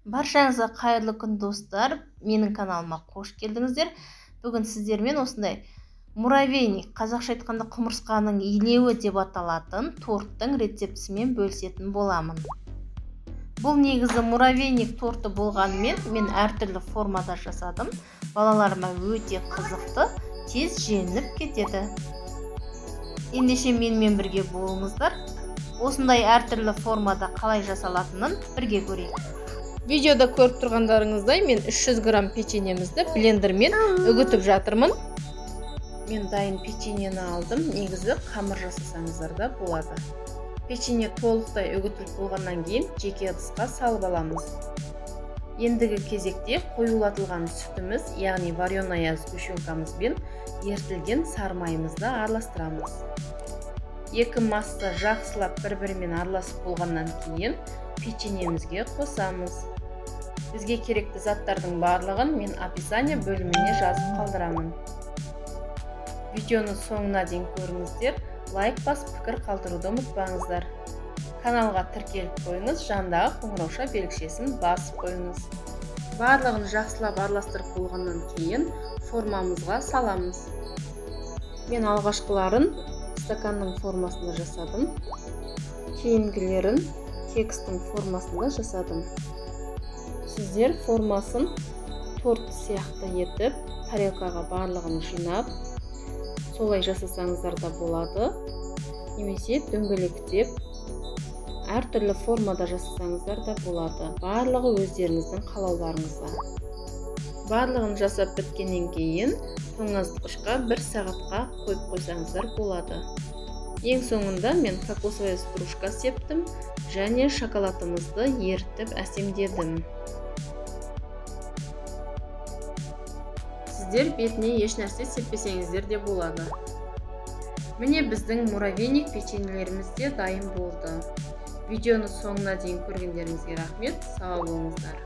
Баршаңызға қайырлы күн достар, менің каналыма қош келдіңіздер. Бүгін сіздермен осындай муравейник, қазақша айтқанда құмырсқаның илеуі деп аталатын торттың рецептісімен бөлісетін боламын. Бұл негізі муравейник торты болғанымен мен әртүрлі формада жасадым. Балаларыма өте қызықты, тез желініп кетеді. Ендеше менімен бірге болыңыздар. Осындай әртүрлі формада қалай жасалатынын бірге көрейік. Видеода көріп тұрғандарыңыздай мен 300 грамм печеньемізді блендермен үгітіп жатырмын. Мен дайын печеньені алдым. Негізі қамыр жасасаңыздар да болады. Печенье толықтай үгітіліп болғаннан кейін жеке ыдысқа салып аламыз. Ендігі кезекте қоюлатылған сүтіміз, яғни вареная сгущенкамызбен ертілген сары майымызды араластырамыз. Екі масса жақсылап бір-бірімен араласып болғаннан кейін печеньемізге қосамыз. Бізге керекті заттардың барлығын мен описание бөліміне жазып қалдырамын. Видеоны соңына дейін көріңіздер, лайк басып пікір қалдыруды ұмытпаңыздар. Каналға тіркеліп қойыңыз, жандағы қоңырауша белгішесін басып қойыңыз. Барлығын жақсылап араластырып болғаннан кейін формамызға саламыз. Мен алғашқыларын стаканның формасында жасадым. Кейінгілерін кекстің формасында жасадым. Сіздер формасын торт сияқты етіп, тарелкаға барлығын жинап, солай жасасаңыздар да болады. Немесе дөңгелектеп, әртүрлі формада жасасаңыздар да болады. Барлығы өздеріңіздің қалауларыңызға. Барлығын жасап біткеннен кейін тоңазытқышқа 1 сағатқа қойып қойсаңыздар болады. Ең соңында мен кокосовая стружка септім және шоколадымызды ерітіп әсемдедім. Сіздер бетіне еш нәрсе сеппесеңіздер де болады. Міне біздің муравейник печеньелеріміз де дайын болды. Видеоны соңына дейін көргендеріңізге рахмет, сау болыңыздар.